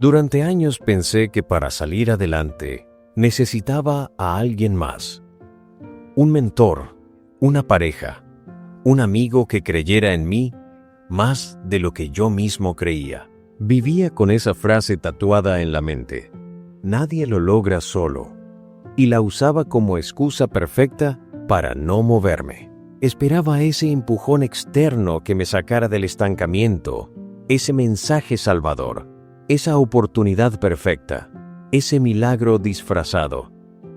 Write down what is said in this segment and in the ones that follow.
Durante años pensé que para salir adelante necesitaba a alguien más. Un mentor, una pareja, un amigo que creyera en mí más de lo que yo mismo creía. Vivía con esa frase tatuada en la mente: nadie lo logra solo, y la usaba como excusa perfecta para no moverme. Esperaba ese empujón externo que me sacara del estancamiento, ese mensaje salvador, esa oportunidad perfecta, ese milagro disfrazado.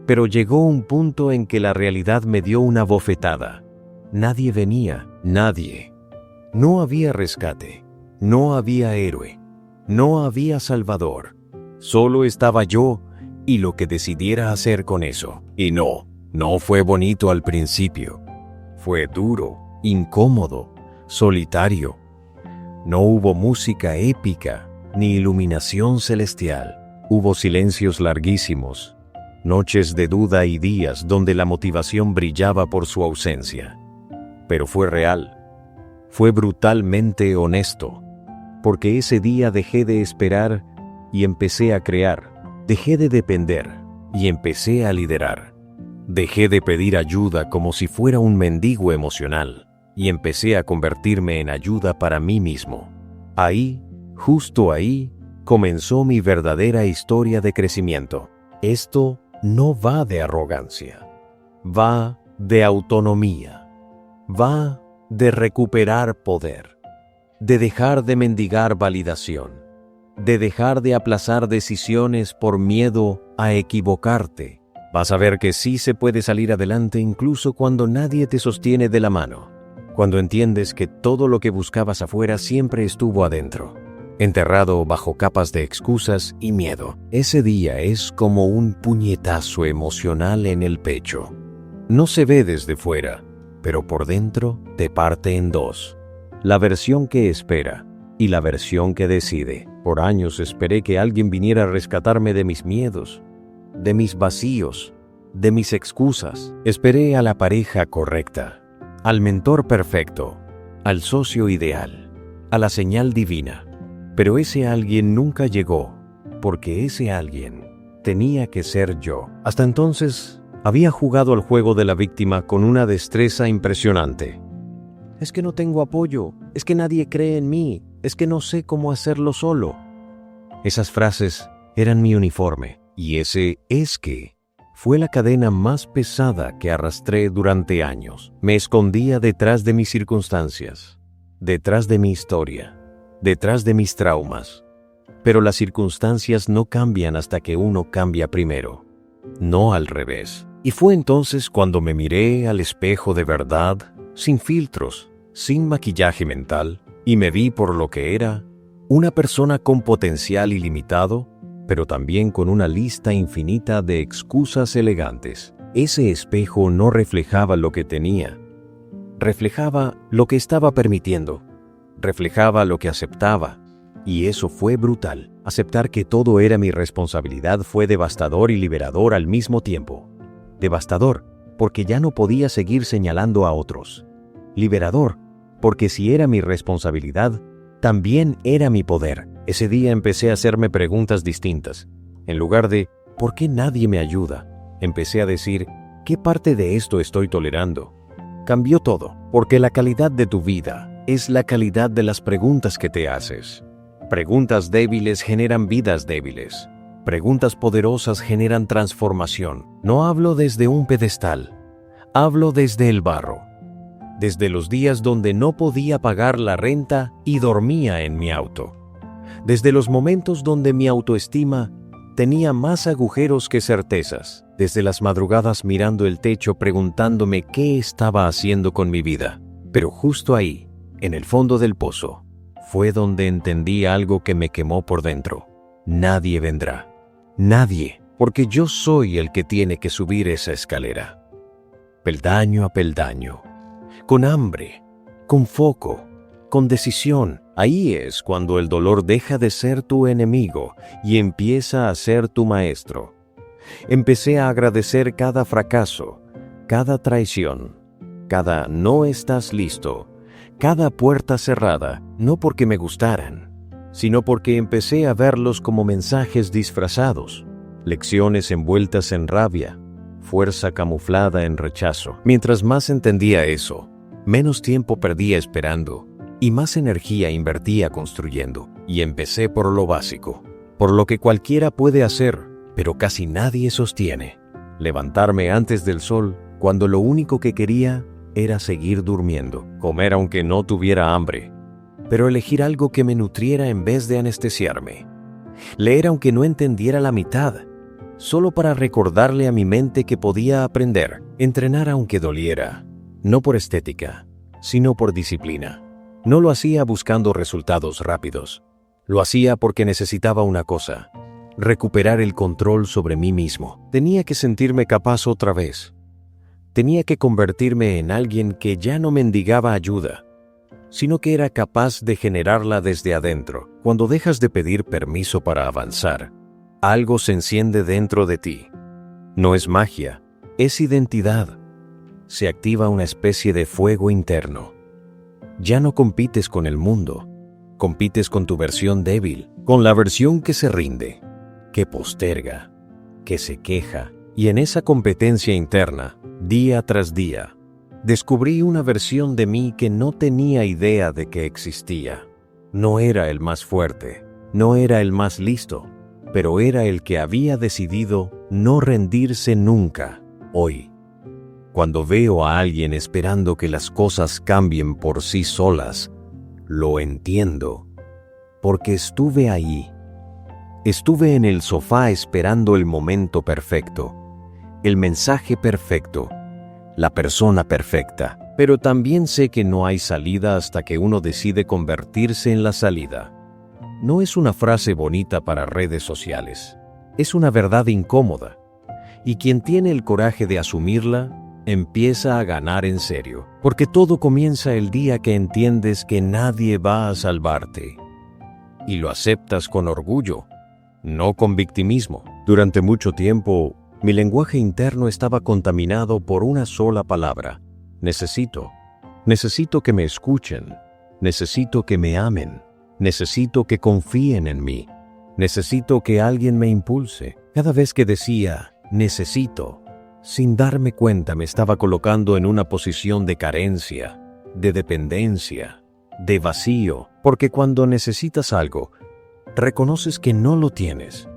Pero llegó un punto en que la realidad me dio una bofetada. Nadie venía, nadie. No había rescate, no había héroe, no había salvador. Solo estaba yo y lo que decidiera hacer con eso. Y no fue bonito al principio. Fue duro, incómodo, solitario. No hubo música épica, ni iluminación celestial. Hubo silencios larguísimos, noches de duda y días donde la motivación brillaba por su ausencia. Pero fue real, fue brutalmente honesto, porque ese día dejé de esperar y empecé a crear. Dejé de depender y empecé a liderar. Dejé de pedir ayuda como si fuera un mendigo emocional y empecé a convertirme en ayuda para mí mismo. Ahí, justo ahí, comenzó mi verdadera historia de crecimiento. Esto no va de arrogancia, va de autonomía, va de recuperar poder, de dejar de mendigar validación, de dejar de aplazar decisiones por miedo a equivocarte. Vas a ver que sí se puede salir adelante incluso cuando nadie te sostiene de la mano, cuando entiendes que todo lo que buscabas afuera siempre estuvo adentro, enterrado bajo capas de excusas y miedo. Ese día es como un puñetazo emocional en el pecho. No se ve desde fuera, pero por dentro te parte en dos. La versión que espera y la versión que decide. Por años esperé que alguien viniera a rescatarme de mis miedos, de mis vacíos, de mis excusas. Esperé a la pareja correcta, al mentor perfecto, al socio ideal, a la señal divina. Pero ese alguien nunca llegó, porque ese alguien tenía que ser yo. Hasta entonces, había jugado al juego de la víctima con una destreza impresionante. Es que no tengo apoyo, es que nadie cree en mí, es que no sé cómo hacerlo solo. Esas frases eran mi uniforme, y ese "es que" fue la cadena más pesada que arrastré durante años. Me escondía detrás de mis circunstancias, detrás de mi historia, detrás de mis traumas. Pero las circunstancias no cambian hasta que uno cambia primero, no al revés. Y fue entonces cuando me miré al espejo de verdad, sin filtros, sin maquillaje mental, y me vi por lo que era, una persona con potencial ilimitado, pero también con una lista infinita de excusas elegantes. Ese espejo no reflejaba lo que tenía, reflejaba lo que estaba permitiendo, reflejaba lo que aceptaba, y eso fue brutal. Aceptar que todo era mi responsabilidad fue devastador y liberador al mismo tiempo. Devastador, porque ya no podía seguir señalando a otros. Liberador, porque si era mi responsabilidad, también era mi poder. Ese día empecé a hacerme preguntas distintas. En lugar de ¿por qué nadie me ayuda?, empecé a decir ¿qué parte de esto estoy tolerando? Cambió todo, porque la calidad de tu vida es la calidad de las preguntas que te haces. Preguntas débiles generan vidas débiles. Preguntas poderosas generan transformación. No hablo desde un pedestal, hablo desde el barro. Desde los días donde no podía pagar la renta y dormía en mi auto. Desde los momentos donde mi autoestima tenía más agujeros que certezas. Desde las madrugadas mirando el techo preguntándome qué estaba haciendo con mi vida. Pero justo ahí, en el fondo del pozo, fue donde entendí algo que me quemó por dentro. Nadie vendrá. Nadie, porque yo soy el que tiene que subir esa escalera. Peldaño a peldaño. Con hambre, con foco, con decisión. Ahí es cuando el dolor deja de ser tu enemigo y empieza a ser tu maestro. Empecé a agradecer cada fracaso, cada traición, cada no estás listo, cada puerta cerrada, no porque me gustaran, sino porque empecé a verlos como mensajes disfrazados, lecciones envueltas en rabia, fuerza camuflada en rechazo. Mientras más entendía eso, menos tiempo perdía esperando y más energía invertía construyendo. Y empecé por lo básico, por lo que cualquiera puede hacer, pero casi nadie sostiene. Levantarme antes del sol cuando lo único que quería era seguir durmiendo, comer aunque no tuviera hambre, pero elegir algo que me nutriera en vez de anestesiarme. Leer aunque no entendiera la mitad, solo para recordarle a mi mente que podía aprender. Entrenar aunque doliera, no por estética, sino por disciplina. No lo hacía buscando resultados rápidos. Lo hacía porque necesitaba una cosa: recuperar el control sobre mí mismo. Tenía que sentirme capaz otra vez. Tenía que convertirme en alguien que ya no mendigaba ayuda, sino que era capaz de generarla desde adentro. Cuando dejas de pedir permiso para avanzar, algo se enciende dentro de ti. No es magia, es identidad. Se activa una especie de fuego interno. Ya no compites con el mundo, compites con tu versión débil, con la versión que se rinde, que posterga, que se queja. Y en esa competencia interna, día tras día, descubrí una versión de mí que no tenía idea de que existía. No era el más fuerte, no era el más listo, pero era el que había decidido no rendirse nunca. Hoy, cuando veo a alguien esperando que las cosas cambien por sí solas, lo entiendo, porque estuve ahí. Estuve en el sofá esperando el momento perfecto, el mensaje perfecto, la persona perfecta. Pero también sé que no hay salida hasta que uno decide convertirse en la salida. No es una frase bonita para redes sociales, es una verdad incómoda. Y quien tiene el coraje de asumirla, empieza a ganar en serio, porque todo comienza el día que entiendes que nadie va a salvarte. Y lo aceptas con orgullo, no con victimismo. Durante mucho tiempo, mi lenguaje interno estaba contaminado por una sola palabra: necesito. Necesito que me escuchen, necesito que me amen, necesito que confíen en mí, necesito que alguien me impulse. Cada vez que decía necesito, sin darme cuenta me estaba colocando en una posición de carencia, de dependencia, de vacío, porque cuando necesitas algo, reconoces que no lo tienes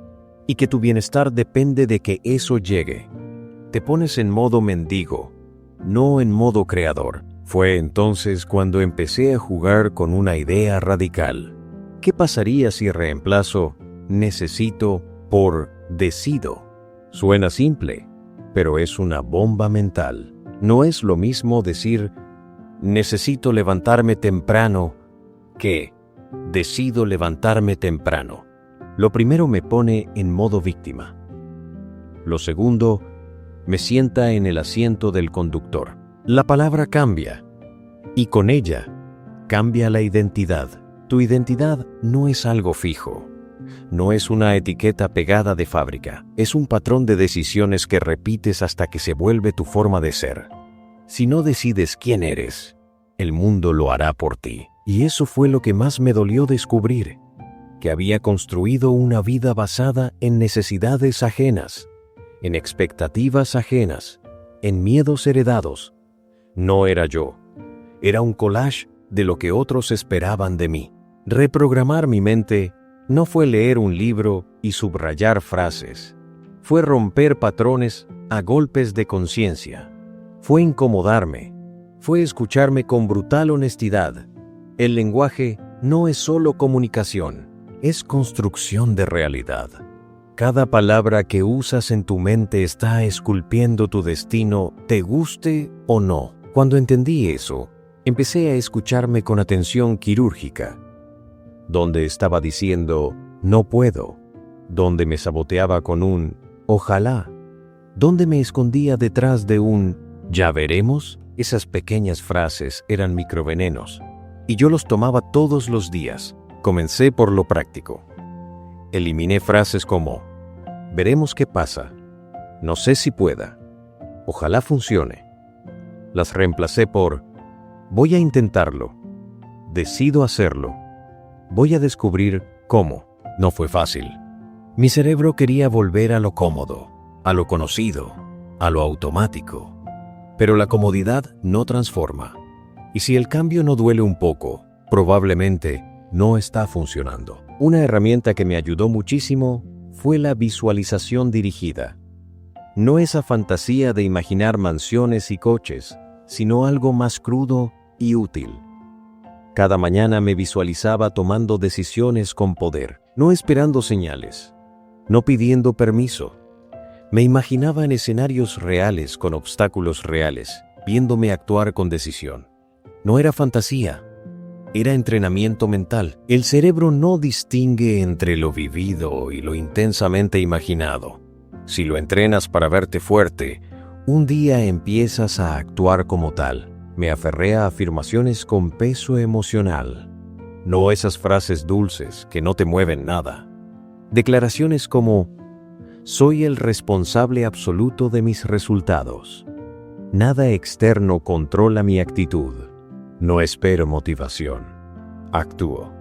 y que tu bienestar depende de que eso llegue. Te pones en modo mendigo, no en modo creador. Fue entonces cuando empecé a jugar con una idea radical. ¿Qué pasaría si reemplazo necesito por decido? Suena simple, pero es una bomba mental. No es lo mismo decir necesito levantarme temprano que decido levantarme temprano. Lo primero me pone en modo víctima. Lo segundo me sienta en el asiento del conductor. La palabra cambia, y con ella cambia la identidad. Tu identidad no es algo fijo, no es una etiqueta pegada de fábrica, es un patrón de decisiones que repites hasta que se vuelve tu forma de ser. Si no decides quién eres, el mundo lo hará por ti. Y eso fue lo que más me dolió descubrir, que había construido una vida basada en necesidades ajenas, en expectativas ajenas, en miedos heredados. No era yo, era un collage de lo que otros esperaban de mí. Reprogramar mi mente no fue leer un libro y subrayar frases, fue romper patrones a golpes de conciencia, fue incomodarme, fue escucharme con brutal honestidad. El lenguaje no es solo comunicación, es construcción de realidad. Cada palabra que usas en tu mente está esculpiendo tu destino, te guste o no. Cuando entendí eso, empecé a escucharme con atención quirúrgica. Donde estaba diciendo, no puedo. Donde me saboteaba con un, ojalá. Donde me escondía detrás de un, ya veremos. Esas pequeñas frases eran microvenenos, y yo los tomaba todos los días. Comencé por lo práctico. Eliminé frases como, veremos qué pasa, no sé si pueda, ojalá funcione. Las reemplacé por, voy a intentarlo, decido hacerlo, Voy a descubrir cómo. No fue fácil. Mi cerebro quería volver a lo cómodo, a lo conocido, a lo automático. Pero la comodidad no transforma. Y si el cambio no duele un poco, probablemente no está funcionando. Una herramienta que me ayudó muchísimo fue la visualización dirigida. No esa fantasía de imaginar mansiones y coches, sino algo más crudo y útil. Cada mañana me visualizaba tomando decisiones con poder, no esperando señales, no pidiendo permiso. Me imaginaba en escenarios reales con obstáculos reales, viéndome actuar con decisión. No era fantasía, era entrenamiento mental. El cerebro no distingue entre lo vivido y lo intensamente imaginado. Si lo entrenas para verte fuerte, un día empiezas a actuar como tal. Me aferré a afirmaciones con peso emocional, no esas frases dulces que no te mueven nada. Declaraciones como: soy el responsable absoluto de mis resultados. Nada externo controla mi actitud. No espero motivación. Actúo.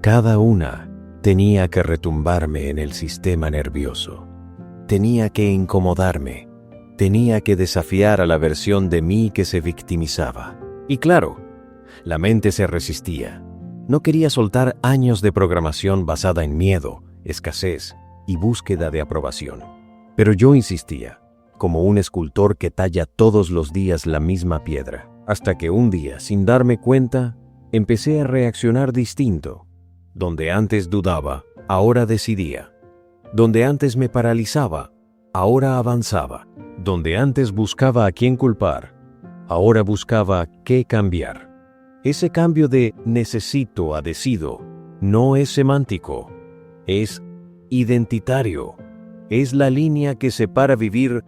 Cada una tenía que retumbarme en el sistema nervioso. Tenía que incomodarme. Tenía que desafiar a la versión de mí que se victimizaba. Y claro, la mente se resistía. No quería soltar años de programación basada en miedo, escasez y búsqueda de aprobación. Pero yo insistía, como un escultor que talla todos los días la misma piedra, hasta que un día, sin darme cuenta, empecé a reaccionar distinto. Donde antes dudaba, ahora decidía. Donde antes me paralizaba, ahora avanzaba. Donde antes buscaba a quién culpar, ahora buscaba qué cambiar. Ese cambio de necesito a decido no es semántico, es identitario. Es la línea que separa vivir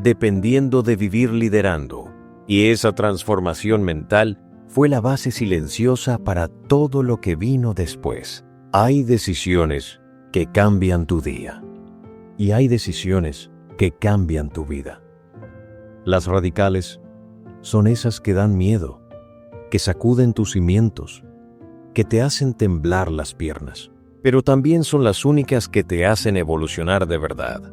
dependiendo de vivir liderando. Y esa transformación mental fue la base silenciosa para todo lo que vino después. Hay decisiones que cambian tu día. Y hay decisiones que cambian tu vida. Las radicales son esas que dan miedo, que sacuden tus cimientos, que te hacen temblar las piernas, pero también son las únicas que te hacen evolucionar de verdad.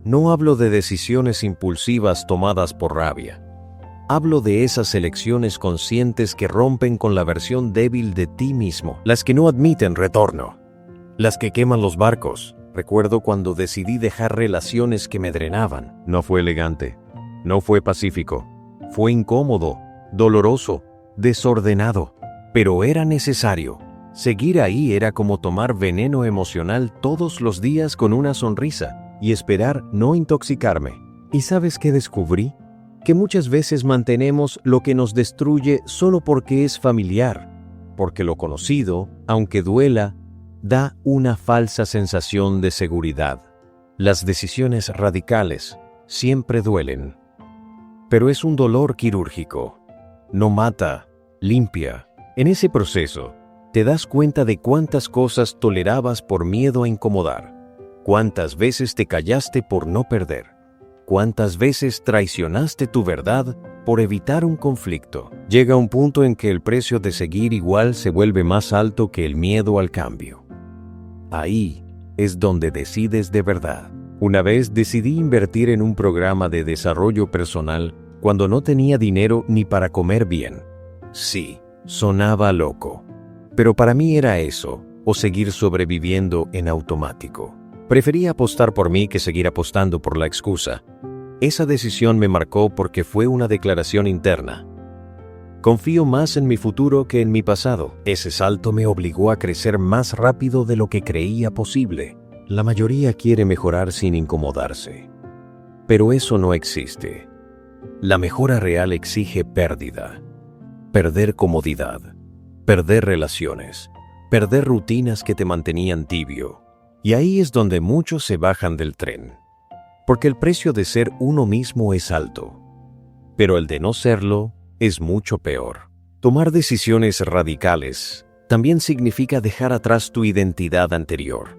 No hablo de decisiones impulsivas tomadas por rabia. Hablo de esas elecciones conscientes que rompen con la versión débil de ti mismo, las que no admiten retorno, las que queman los barcos. Recuerdo cuando decidí dejar relaciones que me drenaban. No fue elegante, no fue pacífico, fue incómodo, doloroso, desordenado, pero era necesario. Seguir ahí era como tomar veneno emocional todos los días con una sonrisa y esperar no intoxicarme. ¿Y sabes qué descubrí? Que muchas veces mantenemos lo que nos destruye solo porque es familiar, porque lo conocido, aunque duela, da una falsa sensación de seguridad. Las decisiones radicales siempre duelen, pero es un dolor quirúrgico. No mata, limpia. En ese proceso, te das cuenta de cuántas cosas tolerabas por miedo a incomodar, cuántas veces te callaste por no perder, cuántas veces traicionaste tu verdad por evitar un conflicto. Llega un punto en que el precio de seguir igual se vuelve más alto que el miedo al cambio. Ahí es donde decides de verdad. Una vez decidí invertir en un programa de desarrollo personal cuando no tenía dinero ni para comer bien. Sí, sonaba loco. Pero para mí era eso, o seguir sobreviviendo en automático. Prefería apostar por mí que seguir apostando por la excusa. Esa decisión me marcó porque fue una declaración interna. Confío más en mi futuro que en mi pasado. Ese salto me obligó a crecer más rápido de lo que creía posible. La mayoría quiere mejorar sin incomodarse. Pero eso no existe. La mejora real exige pérdida. Perder comodidad. Perder relaciones. Perder rutinas que te mantenían tibio. Y ahí es donde muchos se bajan del tren. Porque el precio de ser uno mismo es alto. Pero el de no serlo es mucho peor. Tomar decisiones radicales también significa dejar atrás tu identidad anterior.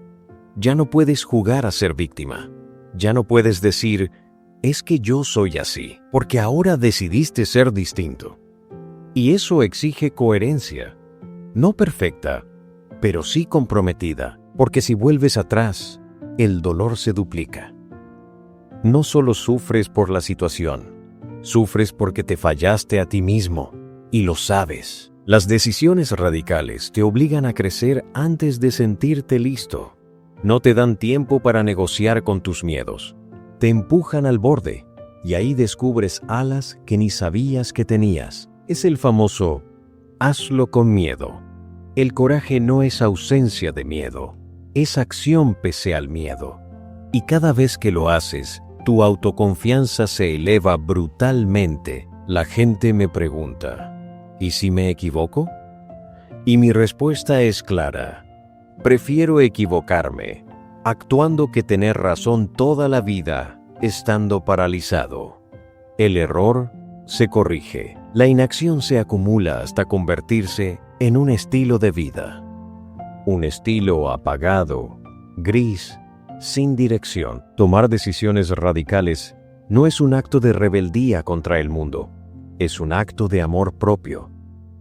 Ya no puedes jugar a ser víctima. Ya no puedes decir, es que yo soy así, porque ahora decidiste ser distinto. Y eso exige coherencia. No perfecta, pero sí comprometida, porque si vuelves atrás, el dolor se duplica. No solo sufres por la situación, sufres porque te fallaste a ti mismo, y lo sabes. Las decisiones radicales te obligan a crecer antes de sentirte listo. No te dan tiempo para negociar con tus miedos. Te empujan al borde, y ahí descubres alas que ni sabías que tenías. Es el famoso hazlo con miedo. El coraje no es ausencia de miedo, es acción pese al miedo. Y cada vez que lo haces, tu autoconfianza se eleva brutalmente. La gente me pregunta, ¿y si me equivoco? Y mi respuesta es clara. Prefiero equivocarme, actuando que tener razón toda la vida, estando paralizado. El error se corrige. La inacción se acumula hasta convertirse en un estilo de vida. Un estilo apagado, gris, sin dirección. Tomar decisiones radicales no es un acto de rebeldía contra el mundo. Es un acto de amor propio.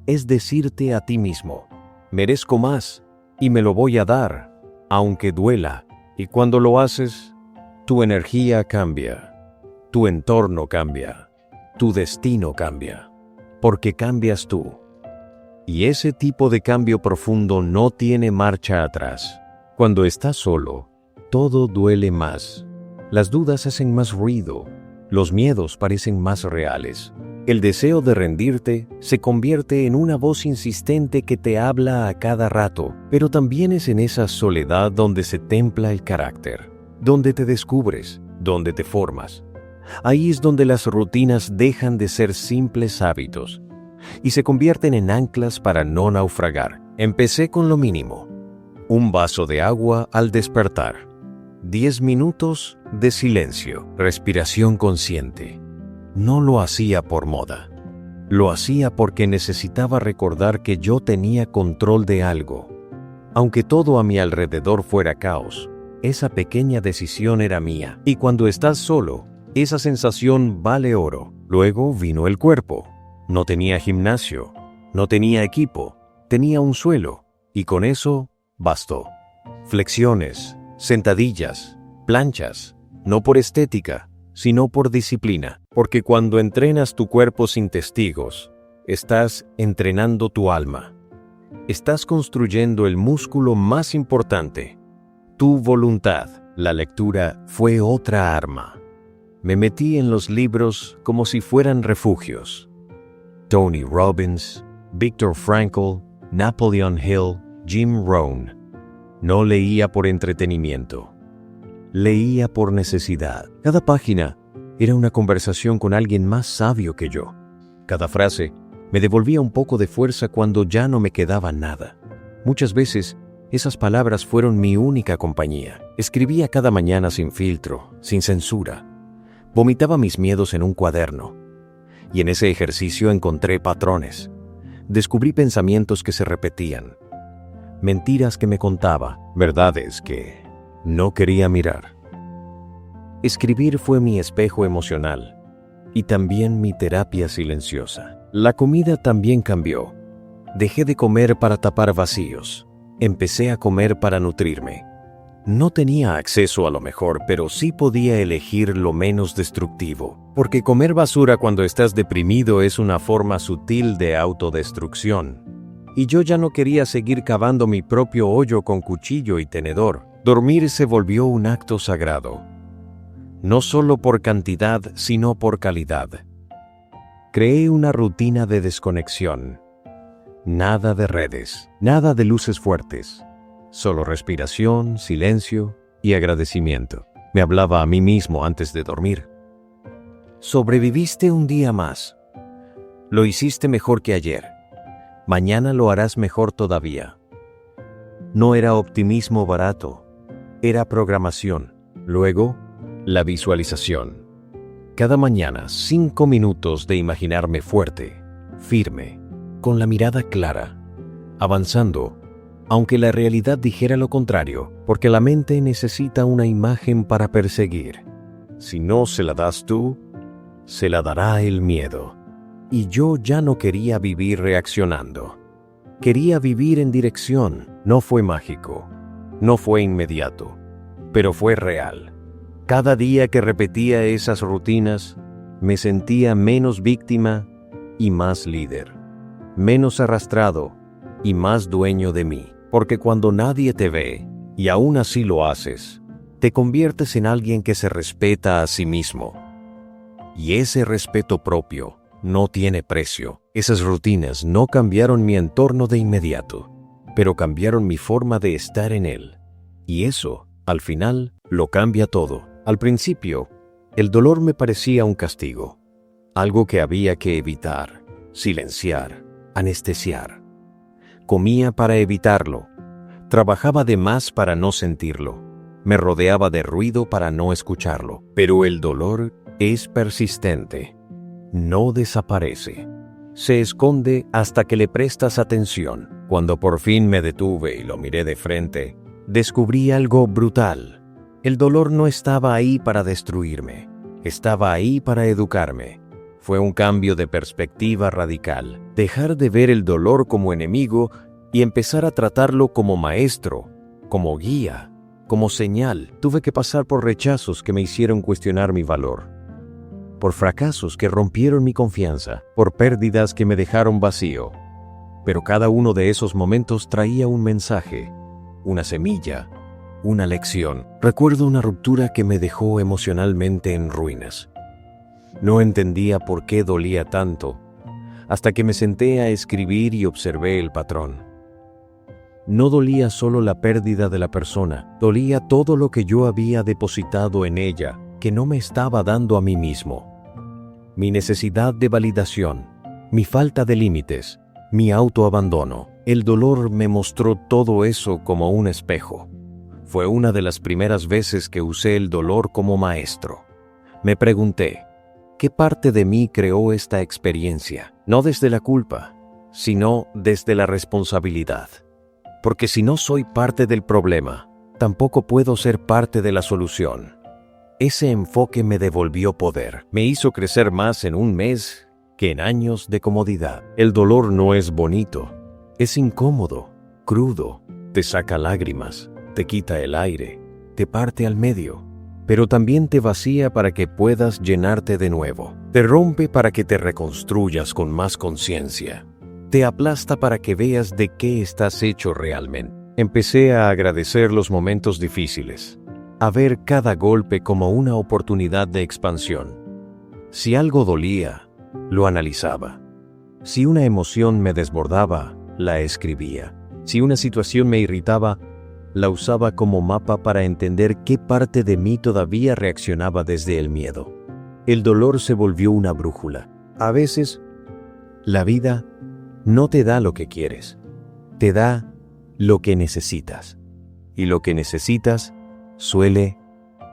Es decirte a ti mismo, merezco más y me lo voy a dar, aunque duela. Y cuando lo haces, tu energía cambia, tu entorno cambia, tu destino cambia, porque cambias tú. Y ese tipo de cambio profundo no tiene marcha atrás. Cuando estás solo, todo duele más. Las dudas hacen más ruido, los miedos parecen más reales. El deseo de rendirte se convierte en una voz insistente que te habla a cada rato, pero también es en esa soledad donde se templa el carácter, donde te descubres, donde te formas. Ahí es donde las rutinas dejan de ser simples hábitos y se convierten en anclas para no naufragar. Empecé con lo mínimo: un vaso de agua al despertar, 10 minutos de silencio, respiración consciente. No lo hacía por moda. Lo hacía porque necesitaba recordar que yo tenía control de algo. Aunque todo a mi alrededor fuera caos, esa pequeña decisión era mía. Y cuando estás solo, esa sensación vale oro. Luego vino el cuerpo. No tenía gimnasio, no tenía equipo, tenía un suelo, y con eso bastó. Flexiones, sentadillas, planchas, no por estética, sino por disciplina. Porque cuando entrenas tu cuerpo sin testigos, estás entrenando tu alma. Estás construyendo el músculo más importante, tu voluntad. La lectura fue otra arma. Me metí en los libros como si fueran refugios. Tony Robbins, Viktor Frankl, Napoleon Hill, Jim Rohn. No leía por entretenimiento. Leía por necesidad. Cada página era una conversación con alguien más sabio que yo. Cada frase me devolvía un poco de fuerza cuando ya no me quedaba nada. Muchas veces, esas palabras fueron mi única compañía. Escribía cada mañana sin filtro, sin censura. Vomitaba mis miedos en un cuaderno. Y en ese ejercicio encontré patrones. Descubrí pensamientos que se repetían. Mentiras que me contaba, verdades que no quería mirar. Escribir fue mi espejo emocional y también mi terapia silenciosa. La comida también cambió. Dejé de comer para tapar vacíos. Empecé a comer para nutrirme. No tenía acceso a lo mejor, pero sí podía elegir lo menos destructivo. Porque comer basura cuando estás deprimido es una forma sutil de autodestrucción. Y yo ya no quería seguir cavando mi propio hoyo con cuchillo y tenedor. Dormir se volvió un acto sagrado. No solo por cantidad, sino por calidad. Creé una rutina de desconexión. Nada de redes, nada de luces fuertes. Solo respiración, silencio y agradecimiento. Me hablaba a mí mismo antes de dormir. Sobreviviste un día más. Lo hiciste mejor que ayer. Mañana lo harás mejor todavía. No era optimismo barato, era programación. Luego, la visualización. Cada mañana, 5 minutos de imaginarme fuerte, firme, con la mirada clara, avanzando, aunque la realidad dijera lo contrario, porque la mente necesita una imagen para perseguir. Si no se la das tú, se la dará el miedo. Y yo ya no quería vivir reaccionando. Quería vivir en dirección, No fue mágico, no fue inmediato, pero fue real. Cada día que repetía esas rutinas, me sentía menos víctima y más líder, menos arrastrado y más dueño de mí. Porque cuando nadie te ve, y aún así lo haces, te conviertes en alguien que se respeta a sí mismo. Y ese respeto propio no tiene precio. Esas rutinas no cambiaron mi entorno de inmediato, pero cambiaron mi forma de estar en él. Y eso, al final, lo cambia todo. Al principio, el dolor me parecía un castigo, algo que había que evitar, silenciar, anestesiar. Comía para evitarlo, trabajaba de más para no sentirlo, me rodeaba de ruido para no escucharlo. Pero el dolor es persistente, no desaparece. Se esconde hasta que le prestas atención. Cuando por fin me detuve y lo miré de frente, descubrí algo brutal. El dolor no estaba ahí para destruirme, estaba ahí para educarme. Fue un cambio de perspectiva radical. Dejar de ver el dolor como enemigo y empezar a tratarlo como maestro, como guía, como señal. Tuve que pasar por rechazos que me hicieron cuestionar mi valor, por fracasos que rompieron mi confianza, por pérdidas que me dejaron vacío. Pero cada uno de esos momentos traía un mensaje, una semilla, una lección. Recuerdo una ruptura que me dejó emocionalmente en ruinas. No entendía por qué dolía tanto, hasta que me senté a escribir y observé el patrón. No dolía solo la pérdida de la persona, dolía todo lo que yo había depositado en ella, que no me estaba dando a mí mismo. Mi necesidad de validación, mi falta de límites, mi autoabandono. El dolor me mostró todo eso como un espejo. Fue una de las primeras veces que usé el dolor como maestro. Me pregunté, ¿qué parte de mí creó esta experiencia? No desde la culpa, sino desde la responsabilidad. Porque si no soy parte del problema, tampoco puedo ser parte de la solución. Ese enfoque me devolvió poder. Me hizo crecer más en un mes que en años de comodidad. El dolor no es bonito. Es incómodo, crudo, te saca lágrimas, te quita el aire, te parte al medio. Pero también te vacía para que puedas llenarte de nuevo. Te rompe para que te reconstruyas con más conciencia. Te aplasta para que veas de qué estás hecho realmente. Empecé a agradecer los momentos difíciles, a ver cada golpe como una oportunidad de expansión. Si algo dolía, lo analizaba. Si una emoción me desbordaba, la escribía. Si una situación me irritaba, la usaba como mapa para entender qué parte de mí todavía reaccionaba desde el miedo. El dolor se volvió una brújula. A veces, la vida no te da lo que quieres, te da lo que necesitas. Y lo que necesitas suele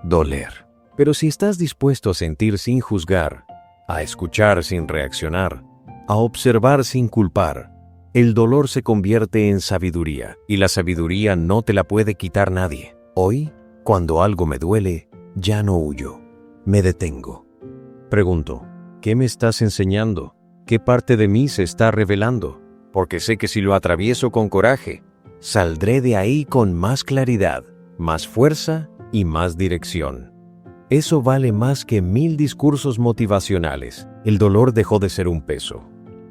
doler. Pero si estás dispuesto a sentir sin juzgar, a escuchar sin reaccionar, a observar sin culpar, el dolor se convierte en sabiduría, y la sabiduría no te la puede quitar nadie. Hoy, cuando algo me duele, ya no huyo, me detengo. Pregunto, ¿qué me estás enseñando? ¿Qué parte de mí se está revelando? Porque sé que si lo atravieso con coraje, saldré de ahí con más claridad, más fuerza y más dirección. Eso vale más que 1000 discursos motivacionales. El dolor dejó de ser un peso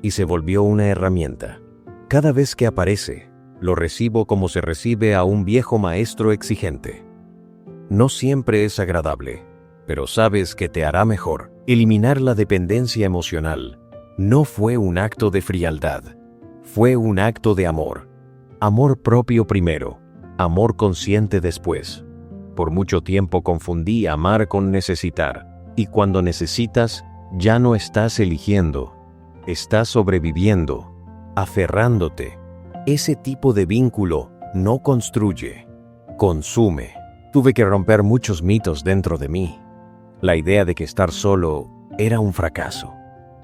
y se volvió una herramienta. Cada vez que aparece, lo recibo como se recibe a un viejo maestro exigente. No siempre es agradable, pero sabes que te hará mejor. Eliminar la dependencia emocional no fue un acto de frialdad, fue un acto de amor. Amor propio primero, amor consciente después. Por mucho tiempo confundí amar con necesitar, y cuando necesitas, ya no estás eligiendo, estás sobreviviendo, aferrándote. Ese tipo de vínculo no construye, consume. Tuve que romper muchos mitos dentro de mí. La idea de que estar solo era un fracaso,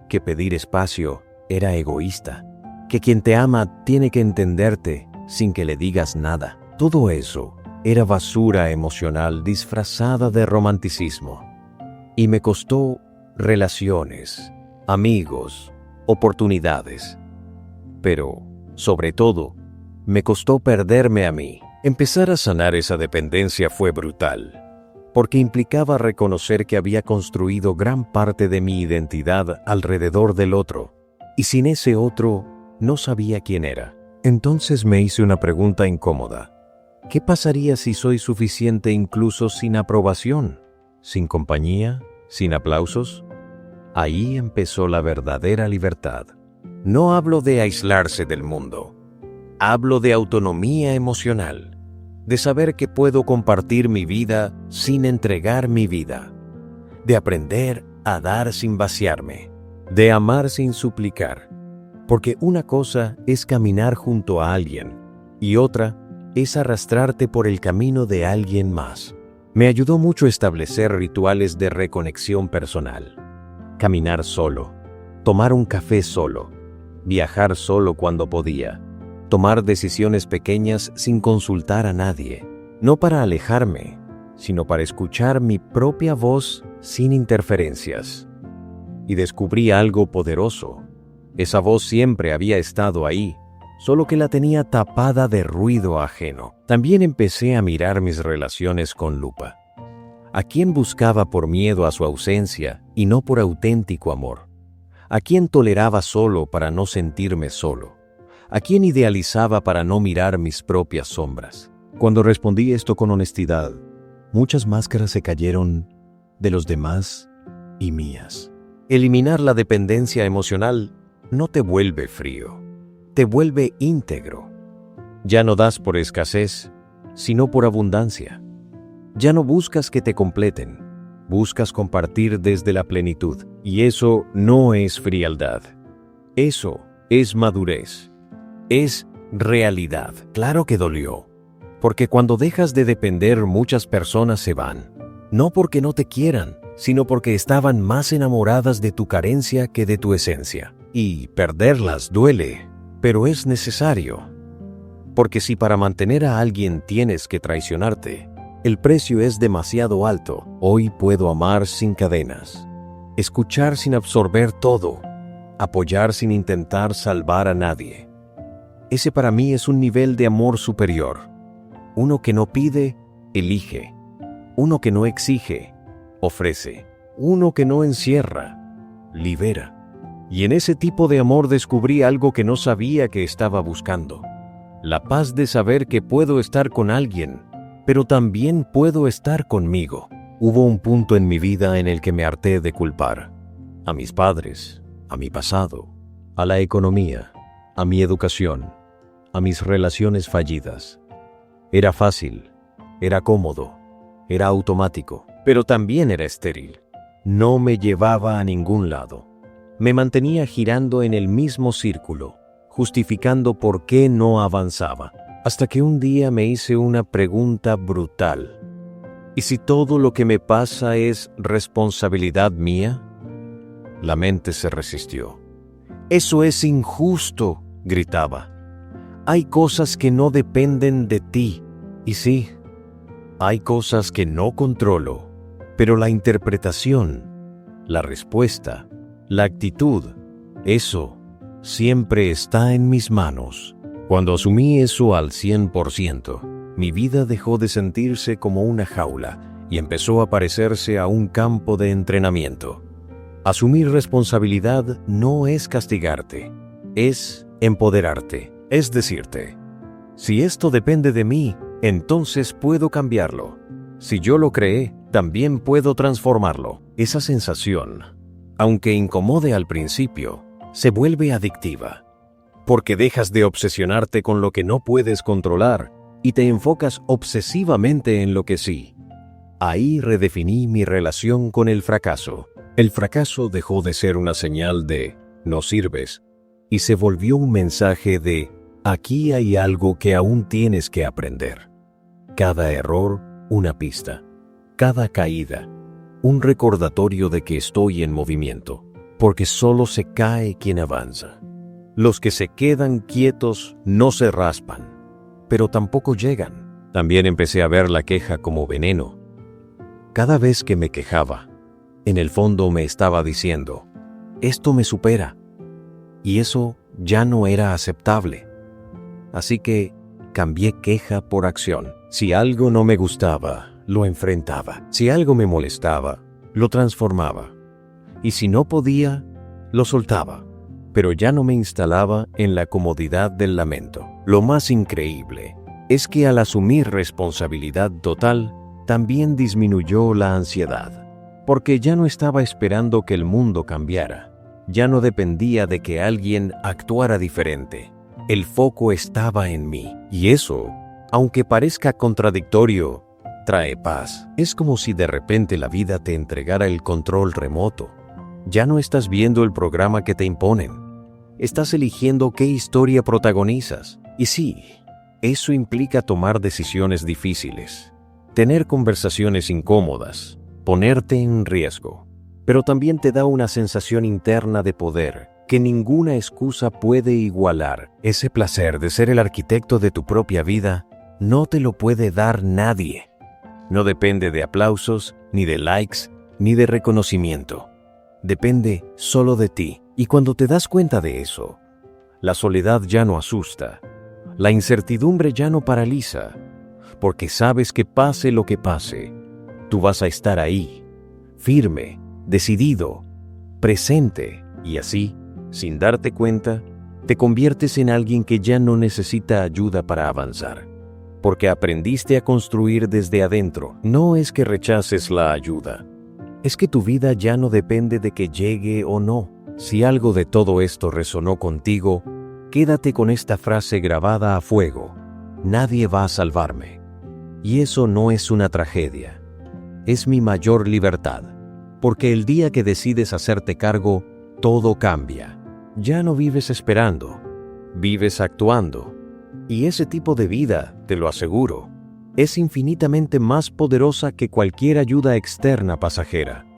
que pedir espacio era egoísta, que quien te ama tiene que entenderte sin que le digas nada. Todo eso era basura emocional disfrazada de romanticismo. Y me costó relaciones, amigos, oportunidades. Pero, sobre todo, Me costó perderme a mí. Empezar a sanar esa dependencia fue brutal, porque implicaba reconocer que había construido gran parte de mi identidad alrededor del otro, y sin ese otro no sabía quién era. Entonces me hice una pregunta incómoda. ¿Qué pasaría si soy suficiente incluso sin aprobación, sin compañía, sin aplausos? Ahí empezó la verdadera libertad. No hablo de aislarse del mundo. Hablo de autonomía emocional, de saber que puedo compartir mi vida sin entregar mi vida, de aprender a dar sin vaciarme, de amar sin suplicar. Porque una cosa es caminar junto a alguien y otra es arrastrarte por el camino de alguien más. Me ayudó mucho establecer rituales de reconexión personal. Caminar solo, tomar un café solo, viajar solo cuando podía, tomar decisiones pequeñas sin consultar a nadie, no para alejarme, sino para escuchar mi propia voz sin interferencias. Y descubrí algo poderoso. Esa voz siempre había estado ahí, solo que la tenía tapada de ruido ajeno. También empecé a mirar mis relaciones con lupa. ¿A quién buscaba por miedo a su ausencia y no por auténtico amor? ¿A quién toleraba solo para no sentirme solo? ¿A quién idealizaba para no mirar mis propias sombras? Cuando respondí esto con honestidad, muchas máscaras se cayeron de los demás y mías. Eliminar la dependencia emocional no te vuelve frío, te vuelve íntegro. Ya no das por escasez, sino por abundancia. Ya no buscas que te completen, buscas compartir desde la plenitud. Y eso no es frialdad. Eso es madurez. Es realidad. Claro que dolió, porque cuando dejas de depender muchas personas se van, no porque no te quieran, sino porque estaban más enamoradas de tu carencia que de tu esencia. Y perderlas duele, pero es necesario. Porque si para mantener a alguien tienes que traicionarte, el precio es demasiado alto. Hoy puedo amar sin cadenas, escuchar sin absorber todo, apoyar sin intentar salvar a nadie. Ese para mí es un nivel de amor superior. Uno que no pide, elige. Uno que no exige, ofrece. Uno que no encierra, libera. Y en ese tipo de amor descubrí algo que no sabía que estaba buscando. La paz de saber que puedo estar con alguien, pero también puedo estar conmigo. Hubo un punto en mi vida en el que me harté de culpar a mis padres, a mi pasado, a la economía, a mi educación, a mis relaciones fallidas. Era fácil, era cómodo, era automático, pero también era estéril. No me llevaba a ningún lado. Me mantenía girando en el mismo círculo, justificando por qué no avanzaba, hasta que un día me hice una pregunta brutal. ¿Y si todo lo que me pasa es responsabilidad mía? La mente se resistió. «Eso es injusto», gritaba. «Hay cosas que no dependen de ti». Y sí, hay cosas que no controlo, pero la interpretación, la respuesta, la actitud, eso siempre está en mis manos. Cuando asumí eso al 100%, mi vida dejó de sentirse como una jaula y empezó a parecerse a un campo de entrenamiento. Asumir responsabilidad no es castigarte, es empoderarte, es decirte, si esto depende de mí, entonces puedo cambiarlo. Si yo lo creé, también puedo transformarlo. Esa sensación, aunque incomode al principio, se vuelve adictiva, porque dejas de obsesionarte con lo que no puedes controlar y te enfocas obsesivamente en lo que sí. Ahí redefiní mi relación con el fracaso. El fracaso dejó de ser una señal de «no sirves» y se volvió un mensaje de «aquí hay algo que aún tienes que aprender». Cada error, una pista. Cada caída, un recordatorio de que estoy en movimiento, porque solo se cae quien avanza. Los que se quedan quietos no se raspan, pero tampoco llegan. También empecé a ver la queja como veneno. Cada vez que me quejaba, en el fondo me estaba diciendo, esto me supera, y eso ya no era aceptable. Así que cambié queja por acción. Si algo no me gustaba, lo enfrentaba. Si algo me molestaba, lo transformaba. Y si no podía, lo soltaba. Pero ya no me instalaba en la comodidad del lamento. Lo más increíble es que al asumir responsabilidad total, también disminuyó la ansiedad, porque ya no estaba esperando que el mundo cambiara. Ya no dependía de que alguien actuara diferente. El foco estaba en mí. Y eso, aunque parezca contradictorio, trae paz. Es como si de repente la vida te entregara el control remoto. Ya no estás viendo el programa que te imponen. Estás eligiendo qué historia protagonizas. Y sí, eso implica tomar decisiones difíciles, tener conversaciones incómodas, ponerte en riesgo. Pero también te da una sensación interna de poder que ninguna excusa puede igualar. Ese placer de ser el arquitecto de tu propia vida no te lo puede dar nadie. No depende de aplausos, ni de likes, ni de reconocimiento. Depende solo de ti. Y cuando te das cuenta de eso, la soledad ya no asusta. La incertidumbre ya no paraliza, porque sabes que pase lo que pase, tú vas a estar ahí, firme, decidido, presente, y así, sin darte cuenta, te conviertes en alguien que ya no necesita ayuda para avanzar, porque aprendiste a construir desde adentro. No es que rechaces la ayuda, es que tu vida ya no depende de que llegue o no. Si algo de todo esto resonó contigo, quédate con esta frase grabada a fuego: nadie va a salvarme. Y eso no es una tragedia, es mi mayor libertad, porque el día que decides hacerte cargo, todo cambia. Ya no vives esperando, vives actuando. Y ese tipo de vida, te lo aseguro, es infinitamente más poderosa que cualquier ayuda externa pasajera.